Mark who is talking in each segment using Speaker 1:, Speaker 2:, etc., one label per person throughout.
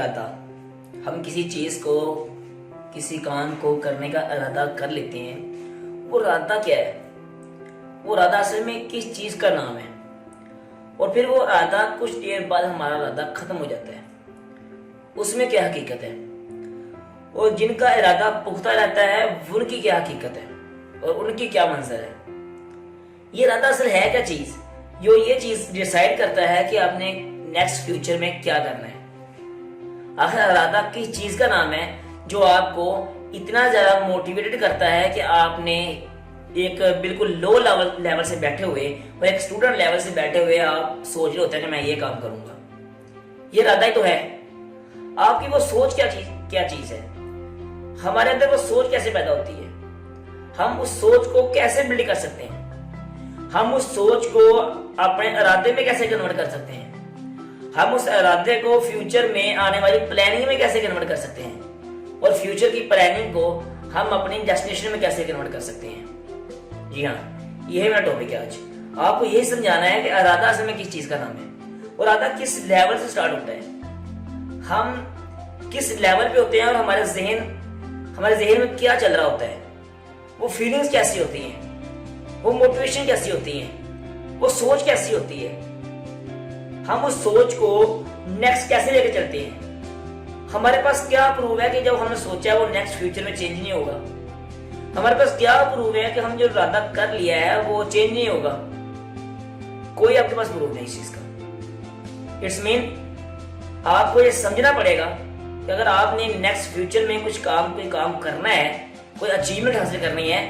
Speaker 1: इरादा, हम किसी चीज को, किसी काम को करने का इरादा कर लेते हैं, वो इरादा क्या है? वो इरादा असल में किस चीज का नाम है? और फिर वो इरादा कुछ देर बाद हमारा इरादा खत्म हो जाता है, उसमें क्या हकीकत है? और जिनका इरादा पुख्ता रहता है उनकी क्या हकीकत है और उनकी क्या मंजर है? ये इरादा असल है क्या चीज, जो ये चीज डिसाइड करता है कि आपने नेक्स्ट फ्यूचर में क्या करना है? आखिर इरादा किस चीज का नाम है जो आपको इतना ज्यादा मोटिवेटेड करता है कि आपने एक बिल्कुल लो लेवल से बैठे हुए और एक स्टूडेंट लेवल से बैठे हुए आप सोच रहे होते हैं कि मैं ये काम करूंगा। ये इरादा ही तो है। आपकी वो सोच क्या चीज है? हमारे अंदर वो सोच कैसे पैदा होती है? हम उस सोच को कैसे बिल्ड कर सकते हैं? हम उस सोच को अपने इरादे में कैसे कन्वर्ट कर सकते हैं? हम उस इरादे को फ्यूचर में आने वाली प्लानिंग में कैसे कन्वर्ट कर सकते हैं? और फ्यूचर की प्लानिंग को हम अपनी डेस्टिनेशन में कैसे कन्वर्ट कर सकते हैं? जी हाँ, यही मेरा टॉपिक है आज। आपको यही समझाना है कि इरादा असल में किस चीज का नाम है और इरादा किस लेवल से स्टार्ट होता है, हम किस लेवल पे होते हैं और हमारे जहन में क्या चल रहा होता है, वो फीलिंग्स कैसी होती हैं, वो मोटिवेशन कैसी होती है, वो सोच कैसी होती है, हम उस सोच को नेक्स्ट कैसे लेके चलते हैं। हमारे पास क्या प्रूव है कि जब हमने सोचा है वो नेक्स्ट फ्यूचर में चेंज नहीं होगा? हमारे पास क्या प्रूव है कि हम जो इरादा कर लिया है वो चेंज नहीं होगा? कोई आपके पास प्रूव नहीं इस चीज का। इट्स मीन आपको ये समझना पड़ेगा कि अगर आपने नेक्स्ट फ्यूचर में कोई काम करना है, कोई अचीवमेंट हासिल करनी है,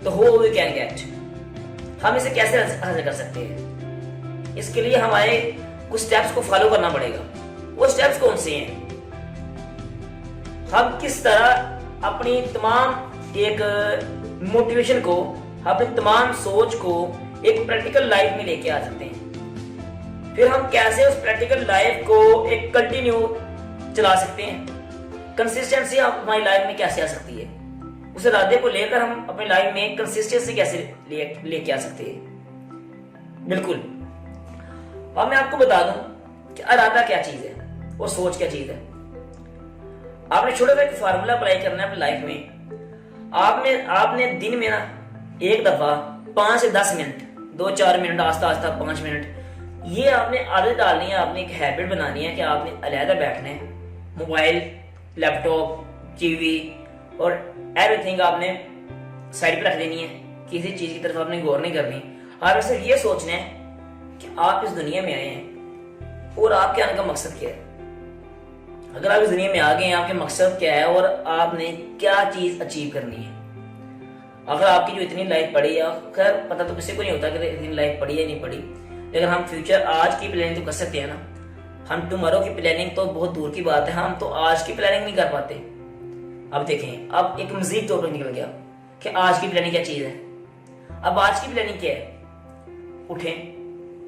Speaker 1: तो हो वी कैन गेट। हम इसे कैसे हासिल कर सकते हैं? इसके लिए हमारे कुछ स्टेप्स को फॉलो करना पड़ेगा। वो स्टेप्स कौन से हैं? हम किस तरह अपनी तमाम एक मोटिवेशन को, अपनी तमाम सोच को एक प्रैक्टिकल लाइफ में लेके आ सकते हैं? फिर हम कैसे उस प्रैक्टिकल लाइफ को एक कंटिन्यू चला सकते हैं? कंसिस्टेंसी हमारी लाइफ में कैसे आ सकती है? उस इरादे को लेकर हम अपनी लाइफ में कंसिस्टेंसी कैसे लेके आ सकते हैं? बिल्कुल। अब मैं आपको बता दूं कि इरादा क्या चीज है और सोच क्या चीज है। आपने छोटा सा एक फार्मूला अप्लाई करना है अपनी लाइफ में। आपने दिन में ना एक दफा 5 से 10 मिनट, 2-4 मिनट, आस्ता आस्ता 5 मिनट, ये आपने आदत डालनी है। आपने एक हैबिट बनानी है कि आपने अलहदा बैठना है, मोबाइल, लैपटॉप, टीवी और एवरीथिंग आपने साइड पे रख देनी है। किसी चीज की तरफ आपने गौर नहीं करनी। आपने सिर्फ ये सोचना है कि आप इस दुनिया में आए हैं और आपके आने का मकसद क्या है। अगर आप इस दुनिया में आ गए हैं, आपके मकसद क्या है और आपने क्या चीज अचीव करनी है। अगर आपकी जो इतनी लाइफ पड़ी है, खैर पता तो किसी को नहीं होता कि इतनी लाइफ पड़ी है नहीं पड़ी, लेकिन हम फ्यूचर आज की प्लानिंग तो कर सकते हैं ना। हम टुमारो की प्लानिंग तो बहुत दूर की बात है, हम तो आज की प्लानिंग नहीं कर पाते। अब देखें, अब एक मजीद टॉपिक निकल गया कि आज की प्लानिंग क्या चीज है। अब आज की प्लानिंग क्या है? उठें,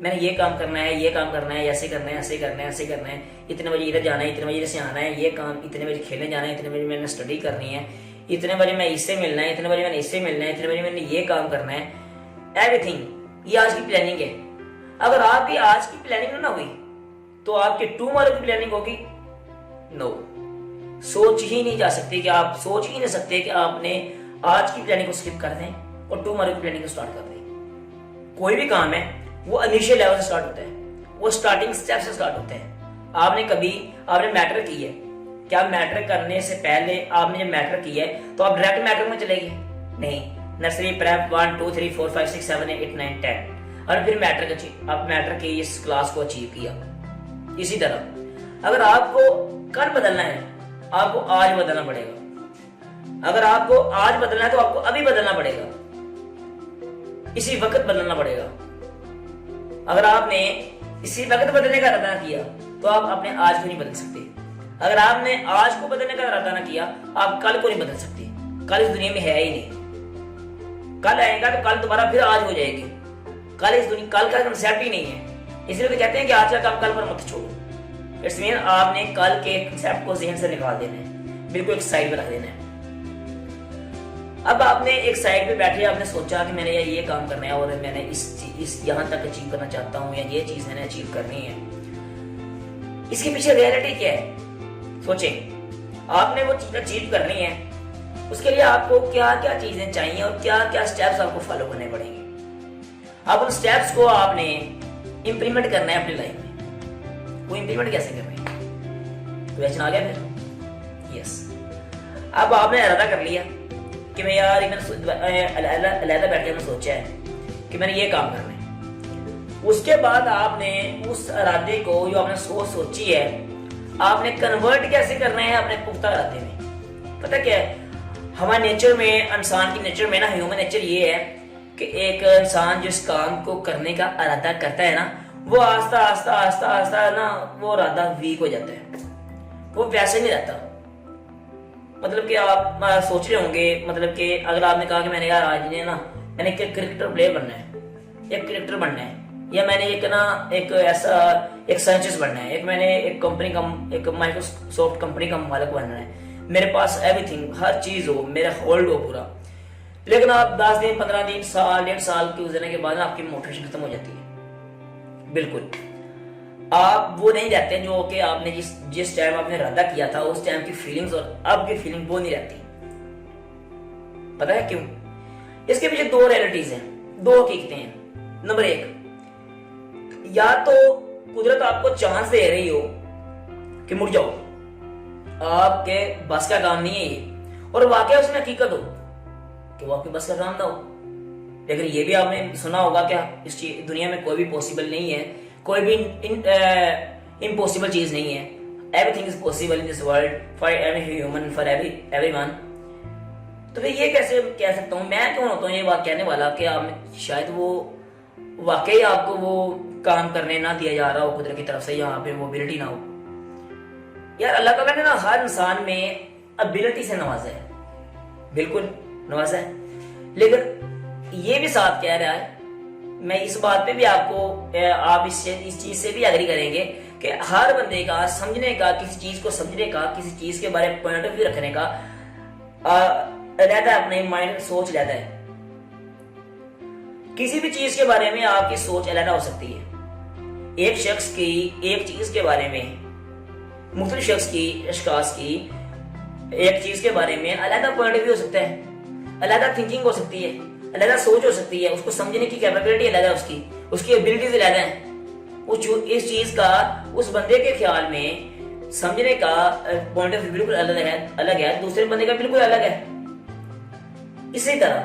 Speaker 1: मैंने ये काम करना है, ये काम करना है, ऐसे करना है, ऐसे करना है, ऐसे करना है, इतने बजे इधर जाना है, इतने बजे से आना है, ये काम, इतने बजे खेलने जाना है, इतने बजे मैंने स्टडी करनी है, इतने बजे मैं इससे मिलना है, इतने बजे मैंने इससे मिलना है, इतने बजे मैंने ये काम करना है। एवरीथिंग ये आज की प्लानिंग है। अगर आपकी आज की प्लानिंग ना हुई तो आपकी टुमारो की प्लानिंग होगी? नो। सोच ही नहीं जा सकती कि आप सोच ही नहीं सकते कि आपने आज की प्लानिंग को स्किप कर दें और टुमारो की प्लानिंग को स्टार्ट कर दें। कोई भी काम है वो इनिशियल लेवल से स्टार्ट होता है, वो स्टार्टिंग स्टेप से स्टार्ट होते हैं। आपने मैटर की है, क्या मैटर करने से पहले आपने जब मैटर किया है तो आप डायरेक्ट मैटर में चले गए? नहीं। नर्सरी, प्रेप 1 2 3 4 5 6 7 8 9 10 और फिर मैटर की इस क्लास को अचीव किया। इसी तरह अगर आपको कल बदलना है, आपको आज बदलना पड़ेगा। अगर आपको आज बदलना है तो आपको अभी बदलना पड़ेगा, इसी वक्त बदलना पड़ेगा। अगर आपने इसी वक्त बदलने का इरादा किया तो आप अपने आज को नहीं बदल सकते। अगर आपने आज को बदलने का इरादा ना किया, आप कल को नहीं बदल सकते। कल इस दुनिया में है ही नहीं। कल आएगा तो कल दोबारा फिर आज हो जाएगी। कल का कंसेप्ट ही नहीं है। इसलिए तो कहते हैं कि आज का काम कल पर मत छोड़ो। इट्स मीन आपने कल के कंसेप्ट को जहन से निकाल देना है, बिल्कुल एक साइड पे रख देना है। अब आपने एक साइड पे बैठे, आपने सोचा कि मैंने ये काम करना है और मैंने इस यहाँ तक अचीव करना चाहता हूँ या ये चीज मैंने अचीव करनी है। इसके पीछे रियलिटी क्या है? सोचें आपने वो चीज अचीव करनी है, उसके लिए आपको क्या क्या चीजें चाहिए और क्या क्या स्टेप्स आपको फॉलो करने पड़ेंगे। अब उन स्टेप्स को आपने इंप्लीमेंट करना है अपनी लाइफ में। वो इंप्लीमेंट कैसे करना है, क्वेश्चन आ गया फिर। यस, अब आपने इरादा कर लिया कि मैं यार अलहदा बैठ के मैंने सोचा है कि मैंने ये काम करना है। उसके बाद आपने उस इरादे को जो आपने सोची है आपने कन्वर्ट कैसे करना है अपने पुख्ता इरादे में। पता क्या है, हमारे नेचर में, इंसान की नेचर में ना, ह्यूमन नेचर ये है कि एक इंसान जिस काम को करने का इरादा करता है ना, वो आस्ता आस्ता आस्ता आस्ता ना वो इरादा वीक हो जाता है, वो वैसे नहीं रहता। मतलब कि आप सोच रहे होंगे, मतलब कि अगर आपने कहा कि मैंने यार आज ने ना मैंने एक क्रिकेटर प्लेयर बनना है, एक क्रिकेटर बनना है, या मैंने एक ऐसा एक साइंटिस्ट बनना है, मैंने एक कंपनी का, एक माइक्रोसॉफ्ट कंपनी का मालिक बनना है, मेरे पास एवरीथिंग, हर चीज हो, मेरा होल्ड हो पूरा। लेकिन आप 10 दिन 15 दिन साल 1.5 साल के गुजरने के बाद आपकी मोटिवेशन खत्म हो जाती है। बिल्कुल आप वो नहीं रहते जो कि आपने जिस टाइम आपने इरादा किया था उस टाइम की फीलिंग्स और अब की फीलिंग वो नहीं रहती। पता है क्यों? इसके पीछे दो रियलिटीज हैं, दो हकीकतें हैं। नंबर 1, या तो कुदरत आपको चांस दे रही हो कि मुड़ जाओ, आपके बस का काम नहीं है ये, और वाकई उसमें हकीकत हो कि वो आपके बस का काम ना हो। लेकिन ये भी आपने सुना होगा क्या, इस दुनिया में कोई भी पॉसिबल नहीं है, कोई भी इम्पॉसिबल चीज नहीं है। Everything is possible in this world for every human, for everyone. तो फिर ये कैसे कह सकता हूँ, मैं क्यों होता हूँ ये बात कहने वाला कि आप शायद वो वाकई आपको वो काम करने ना दिया जा रहा हो कुदरत की तरफ से, यहाँ पे वो एबिलिटी ना हो। यार अल्लाह ताला ने ना हर इंसान में एबिलिटी से नवाजा है, बिल्कुल नवाजा है। लेकिन ये भी साथ कह रहा है, मैं इस बात पे भी आप इस चीज से भी एग्री करेंगे कि हर बंदे का समझने का, किसी चीज को समझने का, किसी चीज के बारे में पॉइंट ऑफ व्यू रखने का रहता है, अपने माइंड सोच रहता है। किसी भी चीज के बारे में आपकी सोच अलग हो सकती है। एक शख्स की एक चीज के बारे में, मुख्तलिफ शख्स की, अशखास की एक चीज के बारे में अलग पॉइंट ऑफ व्यू हो सकता है, अलग थिंकिंग हो सकती है, अलग सोच हो सकती है, उसको समझने की कैपेबिलिटी अलग है, उसकी एबिलिटीज अलग है। इस चीज का उस बंदे के ख्याल में समझने का पॉइंट ऑफ व्यू बिल्कुल अलग है, दूसरे बंदे का बिल्कुल अलग है। इसी तरह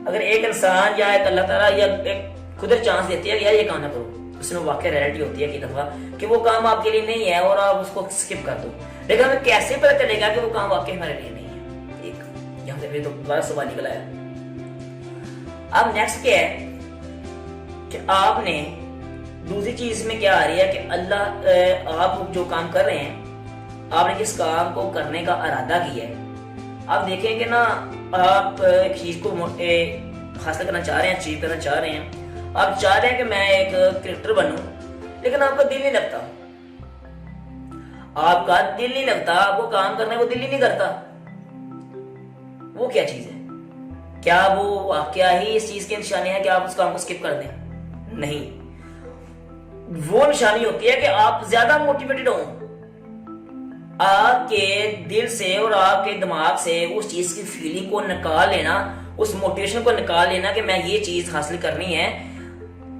Speaker 1: अगर एक इंसान या एक अल्लाह ताला या एक खुद चांस देती है कि यार ये काम ना करो, उसमें वाकई रियलिटी होती है कि दफा कि वो काम आपके लिए नहीं है और आप उसको स्किप कर दो। लेकिन हमें कैसे पता चलेगा कि वो काम वाकई हमारे लिए नहीं है? एक यहाँ से फिर तो बड़ा सवाल निकला है। अब नेक्स्ट क्या है कि आपने दूसरी चीज में क्या आ रही है कि अल्लाह, आप जो काम कर रहे हैं, आपने जिस काम को करने का इरादा किया है, आप देखेंगे ना, आप एक चीज को हासिल करना चाह रहे हैं, अचीव करना चाह रहे हैं, आप चाह रहे हैं कि मैं एक क्रिकेटर बनूं, लेकिन आपका दिल नहीं लगता, आपका दिल नहीं लगता, आपको काम करने को दिल ही नहीं करता। वो क्या चीज है? क्या वो क्या ही इस चीज की निशानी है कि आप उस काम को स्किप कर दें? नहीं, वो निशानी होती है कि आप ज्यादा मोटिवेटेड हो, आपके दिल से और आपके दिमाग से उस चीज की फीलिंग को निकाल लेना, उस मोटिवेशन को निकाल लेना कि मैं ये चीज हासिल करनी है,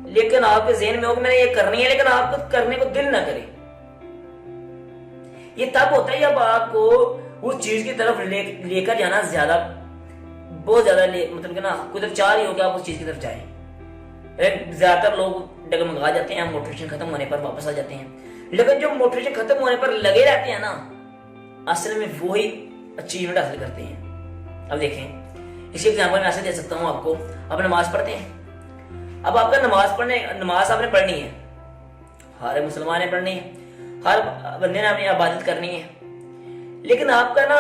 Speaker 1: लेकिन आपके ज़हन में हो कि मैंने ये करनी है, लेकिन आपको करने को दिल ना करे। ये तब होता है जब आपको उस चीज की तरफ लेकर जाना बहुत ज्यादा मतलब कि ना कुदरत चाह रही हो कि आप उस चीज की तरफ जाएं। ज्यादातर लोग डगमगा जाते हैं, मोटिवेशन खत्म होने पर वापस आ जाते हैं, लेकिन जो मोटिवेशन खत्म होने पर लगे रहते हैं ना, असल में वो ही अचीवमेंट हासिल करते हैं। अब देखें, इसी एग्जाम्पल में ऐसे दे सकता हूँ आपको। आप नमाज पढ़ते हैं, अब आपका नमाज आपने पढ़नी है, हर मुसलमान ने पढ़नी है, हर बंदे ने अपनी इबादत करनी है, लेकिन आपका ना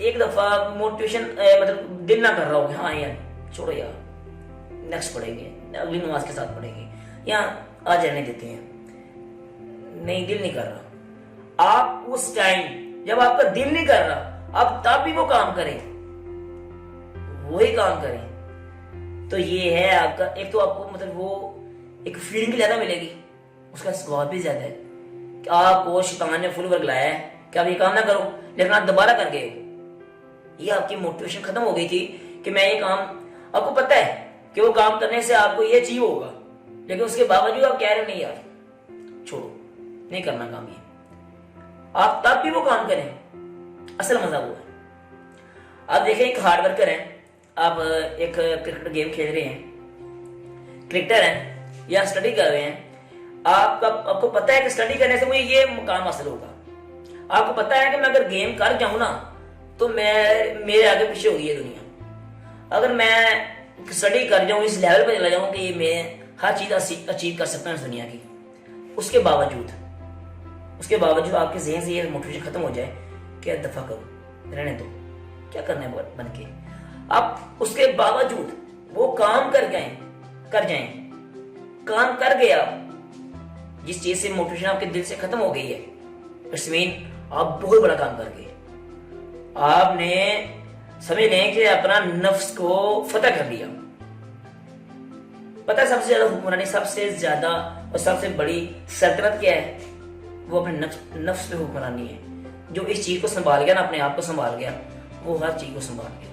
Speaker 1: एक दफा मोटिवेशन मतलब दिल ना कर रहा हो कि हाँ यार छोड़ो यार नेक्स्ट पढ़ेंगे, अगली नमाज के साथ पढ़ेंगे, या आज रहने देते हैं, नहीं दिल नहीं कर रहा। आप उस टाइम जब आपका दिल नहीं कर रहा, आप तब भी वो काम करें, वही काम करें, तो ये है आपका, एक तो आपको मतलब वो एक फीलिंग ज्यादा मिलेगी, उसका स्वाद भी ज्यादा है। आपको शैतान ने फुल वर्क लाया है कि आप ये काम ना करो, लेकिन आप दोबारा कर गए हो। ये आपकी मोटिवेशन खत्म हो गई थी कि मैं ये काम, आपको पता है कि वो काम करने से आपको ये अचीव होगा, लेकिन उसके बावजूद आप कह रहे हो नहीं यार छोड़ो, नहीं करना काम ये। आप तब भी वो काम करें, असल मजा वो है। आप देखें एक हार्ड वर्कर है, आप एक क्रिकेट गेम खेल रहे हैं, क्रिकेटर हैं या स्टडी कर रहे हैं, आपको पता है कि स्टडी करने से मुझे ये मुकाम हासिल होगा। आपको पता है कि मैं अगर गेम कर जाऊं ना तो मैं मेरे आगे पीछे होगी ये दुनिया। अगर मैं स्टडी कर जाऊं, इस लेवल पे चला जाऊं कि मैं हर चीज अचीव कर सकता हूं इस दुनिया की, उसके बावजूद आपके जहन से ये मोटिवेशन खत्म हो जाए कि दफा करो, रहने दो, क्या करना है बन के, आप उसके बावजूद वो काम कर जाएं, काम कर गए आप, जिस चीज से मोटिवेशन आपके दिल से खत्म हो गई है, इट्स मीन आप बहुत बड़ा काम कर गए। आपने समझ लें कि अपना नफ्स को फतह कर लिया। पता है सबसे ज्यादा हुक्मरानी, सबसे ज्यादा और सबसे बड़ी सल्तनत क्या है? वो अपने नफ्स पे हुक्मरानी है। जो इस चीज को संभाल गया ना, अपने आप को संभाल गया, वो हर चीज को संभाल गया।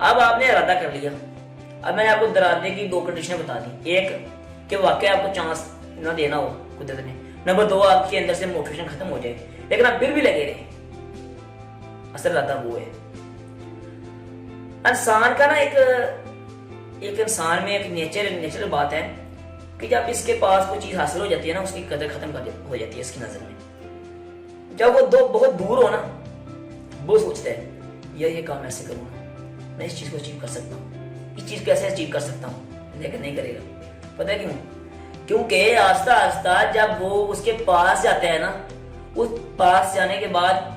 Speaker 1: अब आपने इरादा कर लिया। अब मैंने आपको इरादे की 2 कंडीशन बता दी। एक कि वाकई आपको चांस ना देना हो कुदरत ने। नंबर 2, आपके अंदर से मोटिवेशन खत्म हो जाए लेकिन आप फिर भी लगे रहे। असल इरादा वो है। इंसान का ना एक इंसान में एक नेचुरल बात है कि जब इसके पास कोई चीज हासिल हो जाती है ना, उसकी कदर खत्म हो जाती है इसकी नजर में। जब वो बहुत दूर हो ना, वो सोचता है यार ये काम ऐसे करूँ, मैं इस चीज को अचीव कर सकता हूँ, इस चीज कैसे अचीव कर सकता हूँ, लेकिन नहीं करेगा। पता है क्यों? क्योंकि आस्ता आस्ता जब वो उसके पास जाते हैं ना, उस पास जाने के बाद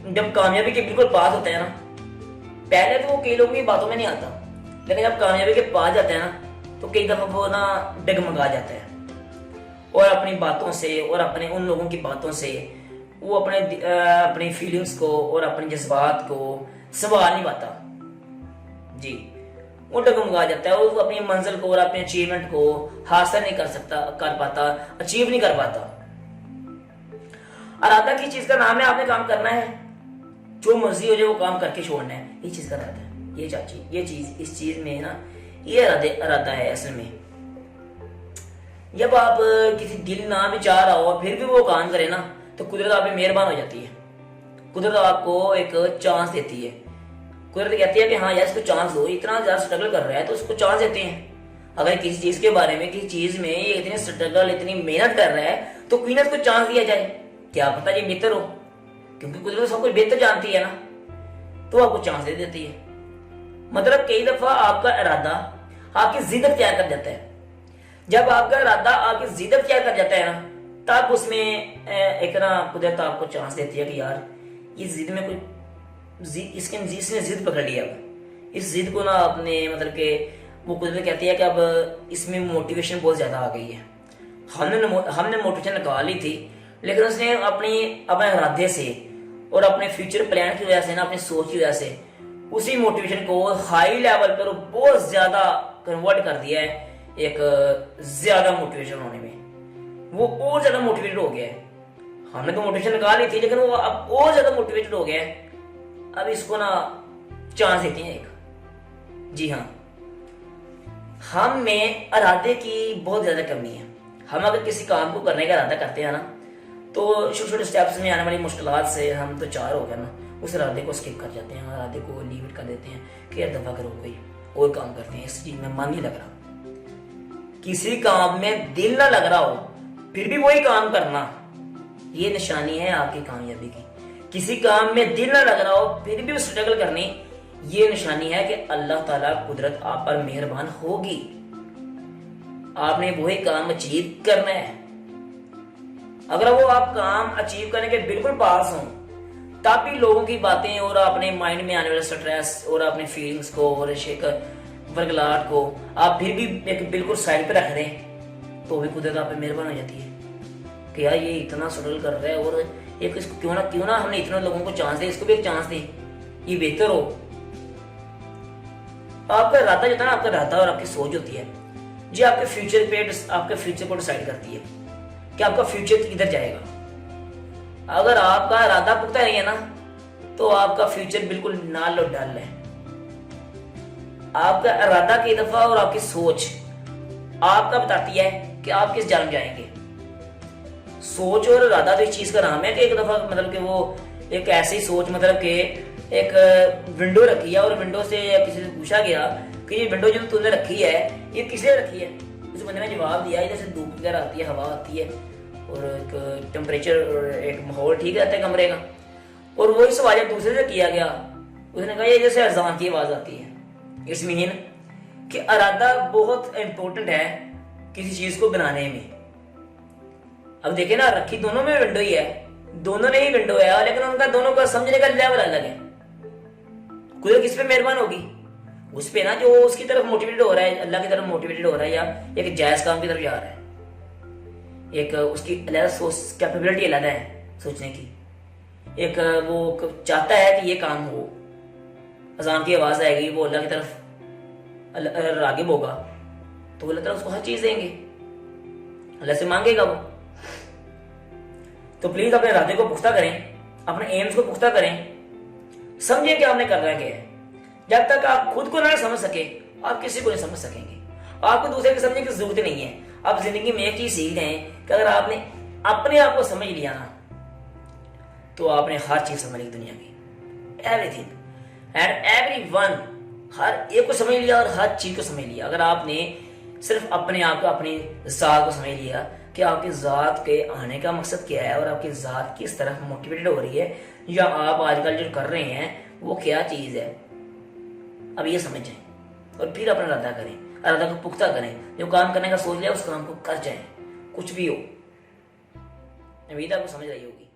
Speaker 1: जब कामयाबी के बिल्कुल पास होते हैं ना, पहले तो वो कई लोगों की बातों में नहीं आता, लेकिन जब कामयाबी के पास जाते हैं ना तो कई दफा वो ना डगमगा जाता है और अपनी बातों से और अपने उन लोगों की बातों से वो अपनी फीलिंग्स को और अपने जज्बात को संभाल नहीं पाता। जी, वो डगमगा जाता है और वो अपनी मंजिल को और अपने अचीवमेंट को हासिल नहीं कर पाता, अचीव नहीं कर पाता। इरादा की चीज का नाम है, आपने काम करना है, जो मर्जी हो जाए वो काम करके छोड़ना है, ये चीज का इरादा है। ये चाची, ये चीज, इस चीज में ना ये इरादा है असल में। जब आप किसी दिल ना भी चाह रहा हो फिर भी वो काम करे ना, तो कुदरत आप पे मेहरबान हो जाती है। कुदरत आपको एक चांस देती है। कुदरत कहती है कि हाँ यार इसको चांस दो, इतना ज्यादा स्ट्रगल कर रहा है तो उसको चांस देते हैं। अगर किसी चीज के बारे में, किसी चीज में ये इतनी स्ट्रगल, इतनी मेहनत कर रहा है तो क्यों ना इसको चांस दिया जाए, क्या पता ये बेहतर हो, क्योंकि कुदरत सब कुछ बेहतर जानती है ना, तो आपको चांस दे देती है। मतलब कई दफा आपका इरादा आपकी जिद अख्तियार कर जाता है। जब आपका इरादा आपकी जिद अख्तियार कर जाता है ना, तब उसमें एक ना कुदरत आपको चांस देती है कि यार ये जिद में कोई इसने जिद पकड़ लिया। इस जिद को ना आपने मतलब कि वो कुदरत कहती है कि अब इसमें मोटिवेशन बहुत ज्यादा आ गई है। हमने मोटिवेशन निकाली थी, लेकिन उसने अपने इरादे से और अपने फ्यूचर प्लान की वजह से ना, अपनी सोच की वजह से उसी मोटिवेशन को हाई लेवल पर बहुत ज्यादा कन्वर्ट कर दिया है एक ज्यादा मोटिवेशन होने में। वो और ज्यादा मोटिवेटेड हो गया है। हमने तो मोटिवेशन निकाली थी, लेकिन वो अब और ज्यादा मोटिवेटेड हो गया है। अब इसको ना चांस देते हैं एक। जी हाँ, हम में इरादे की बहुत ज्यादा कमी है। हम अगर किसी काम को करने का इरादा करते हैं ना, तो छोटे छोटे स्टेप्स में आने वाली मुश्किलात से हम तो चार हो गए ना, उस इरादे को स्किप कर जाते हैं, इरादे को लीव इट कर देते हैं कि यार दफा करो, कोई और काम करते हैं, इस चीज में मन नहीं लग रहा। किसी काम में दिल ना लग रहा हो फिर भी वही काम करना, ये निशानी है आपकी कामयाबी की। किसी काम में दिल ना लग रहा हो फिर भी स्ट्रगल करनी, ये निशानी है कि अल्लाह ताला कुदरत आप पर मेहरबान होगी। आपने वही काम अचीव करना है। अगर वो आप काम अचीव करने के बिल्कुल पास हो, तब भी लोगों की बातें और अपने माइंड में आने वाले स्ट्रेस और अपने फीलिंग्स को और वर्गलाट को आप फिर भी एक बिल्कुल साइड पे रख दें, तो भी कुदरत आप पे मेहरबान हो जाती है कि यार ये इतना स्ट्रगल कर रहा है और एक इसको क्यों ना हमने इतने लोगों को चांस दे, इसको भी एक चांस दे, ये बेहतर हो। आपका इरादा जो था ना, आपका इरादा और आपकी सोच होती है जी आपके फ्यूचर को डिसाइड करती है कि आपका फ्यूचर किधर जाएगा। अगर आपका इरादा पुख्ता नहीं है ना, तो आपका फ्यूचर बिल्कुल नाल और डल है। आपका इरादा कई दफा और आपकी सोच आपका बताती है कि आप किस जान जाएंगे। सोच और इरादा तो इस चीज का नाम है कि एक दफा मतलब कि वो एक ऐसी सोच, मतलब कि एक विंडो रखी है और विंडो से किसी से पूछा गया कि ये विंडो जो तूने रखी है ये किस लिए रखी है। उस बंदे ने जवाब दिया, इधर से धूप वगैरह आती है, हवा आती है और एक टेम्परेचर और एक माहौल ठीक रहता है कमरे का। और वही सवाल जब दूसरे से किया गया, उसने कहा ये जैसे अजान की आवाज आती है। इट्स मीन कि इरादा बहुत इंपॉर्टेंट है किसी चीज को बनाने में। अब देखे ना, रखी दोनों में विंडो ही है, दोनों ने ही विंडो है, लेकिन उनका दोनों का समझने का लेवल अलग है। कुदरत किस पे मेहरबान होगी? उस पे ना जो उसकी तरफ मोटिवेटेड हो रहा है, अल्लाह की तरफ मोटिवेटेड हो रहा है, या एक जायज काम की तरफ जा रहा है। एक उसकी अलग सोच कैपेबिलिटी अलग है सोचने की। एक वो चाहता है कि ये काम हो, अजान की आवाज आएगी, वो अल्लाह की तरफ रागिब होगा, तो अल्लाह ताला उसको हर चीज देंगे, अल्लाह से मांगेगा वो। तो प्लीज अपने इरादे को पुख्ता करें, अपने एम्स को पुख्ता करें, समझिए कि आपने करना क्या है। जब तक आप खुद को ना समझ सके, आप किसी को नहीं समझ सकेंगे। आपको दूसरे को समझने की जरूरत नहीं है। आप जिंदगी में एक चीज सीख गए कि अगर आपने अपने आप को समझ लिया ना, तो आपने हर चीज समझ ली दुनिया की, एवरीथिंग एंड एवरीवन। हर एक को समझ लिया और हर चीज को समझ लिया। अगर आपने सिर्फ अपने आप को, अपनी जात को समझ लिया कि आपकी जात के आने का मकसद क्या है और आपकी जात किस तरह मोटिवेटेड हो रही है, या आप आजकल जो कर रहे हैं वो क्या चीज है, अब ये समझ जाए और फिर अपना इरादा करें, इरादा को पुख्ता करें। जो काम करने का सोच लिया उस काम को कर जाएं, कुछ भी हो। उम्मीद आपको समझ रही होगी।